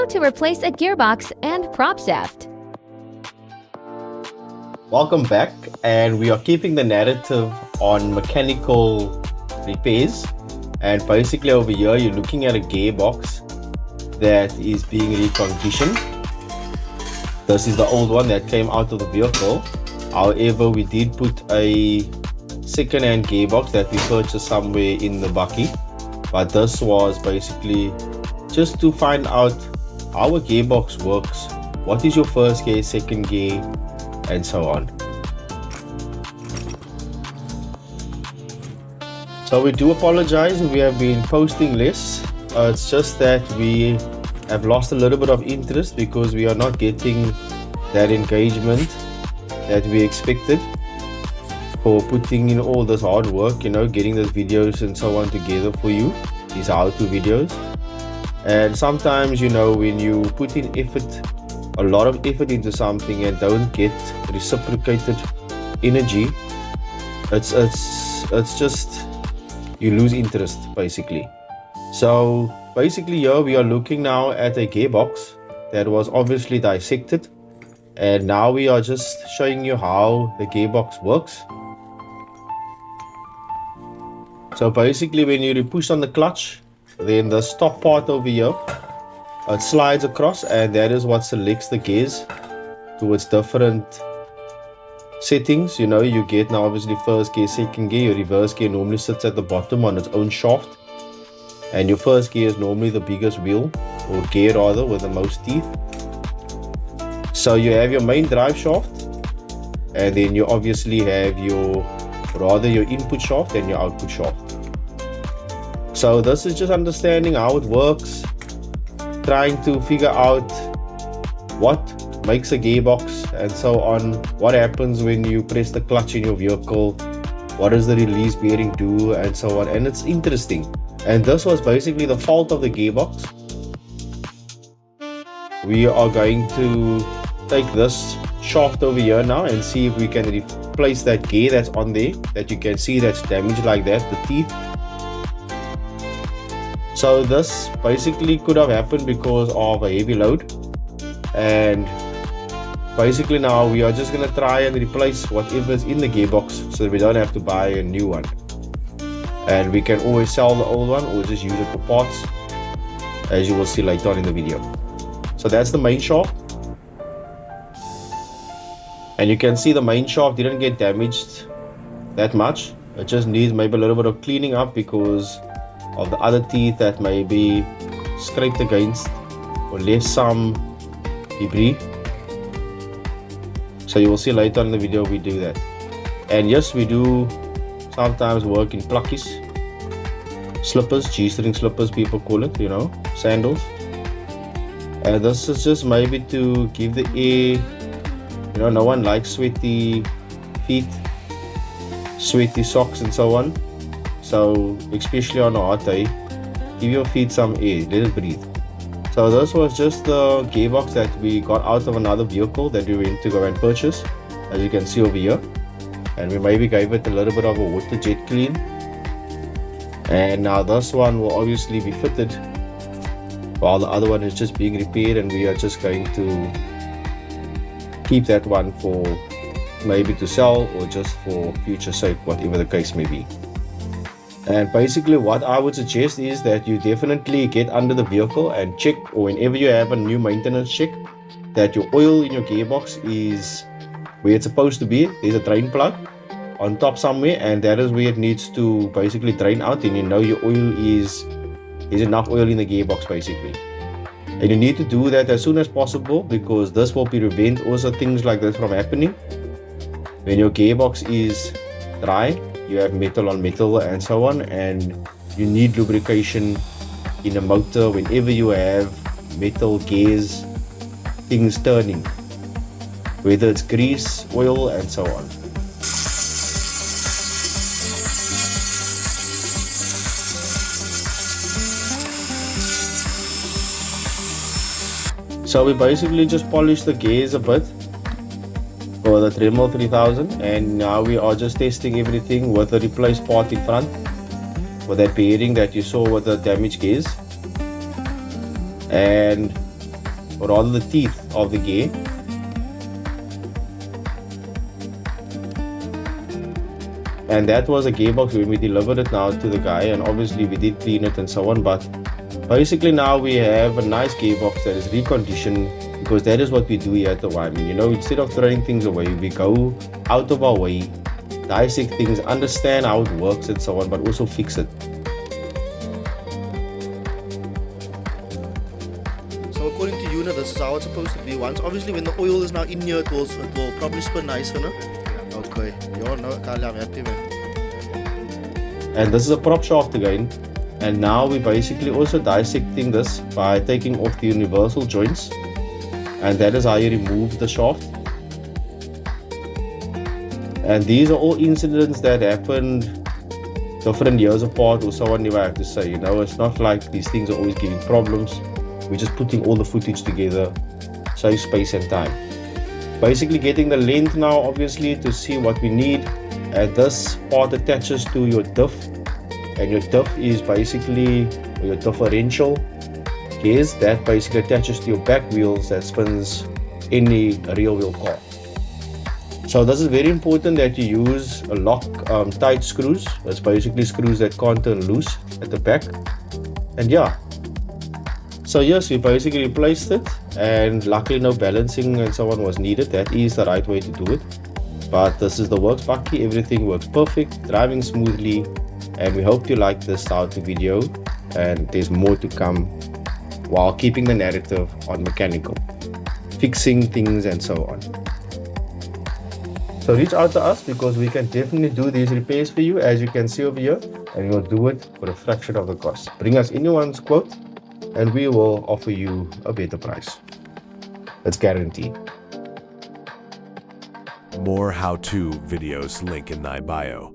How to replace a gearbox and prop shaft. Welcome back, and we are keeping the narrative on mechanical repairs. And basically over here you're looking at a gearbox that is being reconditioned. This is the old one that came out of the vehicle. However, we did put a second-hand gearbox that we purchased somewhere in the bakkie, but this was basically just to find out how a gearbox works, what is your first gear, second gear, and so on. So we do apologize if we have been posting less. It's just that we have lost a little bit of interest because we are not getting that engagement that we expected for putting in all this hard work, getting those videos and so on together for you, these how-to videos. And sometimes, when you put in effort, a lot of effort into something and don't get reciprocated energy, it's just you lose interest basically. So basically here we are looking now at a gearbox that was obviously dissected, and now we are just showing you how the gearbox works. So basically when you push on the clutch, then the stop part over here, it slides across, and that is what selects the gears towards different settings. You get now obviously first gear, second gear. Your reverse gear normally sits at the bottom on its own shaft, and your first gear is normally the biggest wheel, or gear rather, with the most teeth. So you have your main drive shaft, and then you obviously have your input shaft and your output shaft. So this is just understanding how it works, trying to figure out what makes a gearbox and so on, what happens when you press the clutch in your vehicle, what does the release bearing do, and so on. And it's interesting. And this was basically the fault of the gearbox. We are going to take this shaft over here now and see if we can replace that gear that's on there, that you can see that's damaged like that, the teeth. So this basically could have happened because of a heavy load, and basically now we are just going to try and replace whatever is in the gearbox so that we don't have to buy a new one. And we can always sell the old one or just use it for parts, as you will see later on in the video. So that's the main shaft, and you can see the main shaft didn't get damaged that much. It just needs maybe a little bit of cleaning up because of the other teeth that may be scraped against or left some debris. So you will see later on in the video we do that. And yes, we do sometimes work in pluckies, slippers, G-string slippers people call it, sandals. And this is just maybe to give the air, no one likes sweaty feet, sweaty socks and so on. So especially on a hot day, give your feet some air, let it breathe. So this was just the gearbox that we got out of another vehicle that we went to go and purchase, as you can see over here. And we maybe gave it a little bit of a water jet clean. And now this one will obviously be fitted, while the other one is just being repaired, and we are just going to keep that one for maybe to sell or just for future sake, whatever the case may be. And basically what I would suggest is that you definitely get under the vehicle and check, or whenever you have a new maintenance check, that your oil in your gearbox is where it's supposed to be. There's a drain plug on top somewhere, and that is where it needs to basically drain out, and your oil is enough oil in the gearbox basically. And you need to do that as soon as possible, because this will prevent also things like this from happening. When your gearbox is dry, you have metal on metal and so on, and you need lubrication in a motor whenever you have metal gears, things turning, whether it's grease, oil and so on. So we basically just polished the gears a bit for the Dremel 3000, and now we are just testing everything with the replaced part in front, with that bearing that you saw with the damaged gears. And or rather the teeth of the gear. And that was a gearbox when we delivered it now to the guy, and obviously we did clean it and so on, but basically now we have a nice gearbox that is reconditioned, because that is what we do here at the Wyman. You know, instead of throwing things away, we go out of our way, dissect things, understand how it works and so on, but also fix it. So according to you, this is how it's supposed to be. Once, obviously, when the oil is now in here, it will probably spin nicer, no? Okay. Yeah, no, Kali, I'm happy, man. And this is a prop shaft again. And now we're basically also dissecting this by taking off the universal joints. And that is how you remove the shaft. And these are all incidents that happened different years apart, or so on, if I have to say. You know, it's not like these things are always giving problems. We're just putting all the footage together, save space and time. Basically getting the length now, obviously, to see what we need. And this part attaches to your diff. And your diff is basically your differential. Yes, that basically attaches to your back wheels that spins any rear wheel car. So this is very important that you use a lock tight screws. That's basically screws that can't turn loose at the back. And yeah, so yes, we basically replaced it, and luckily no balancing and so on was needed. That is the right way to do it. But this is the works bakkie. Everything works perfect, driving smoothly, and we hope you like this style of video, and there's more to come while keeping the narrative on mechanical, fixing things and so on. So reach out to us, because we can definitely do these repairs for you, as you can see over here, and we'll do it for a fraction of the cost. Bring us anyone's quote and we will offer you a better price. It's guaranteed. More how-to videos link in thy bio.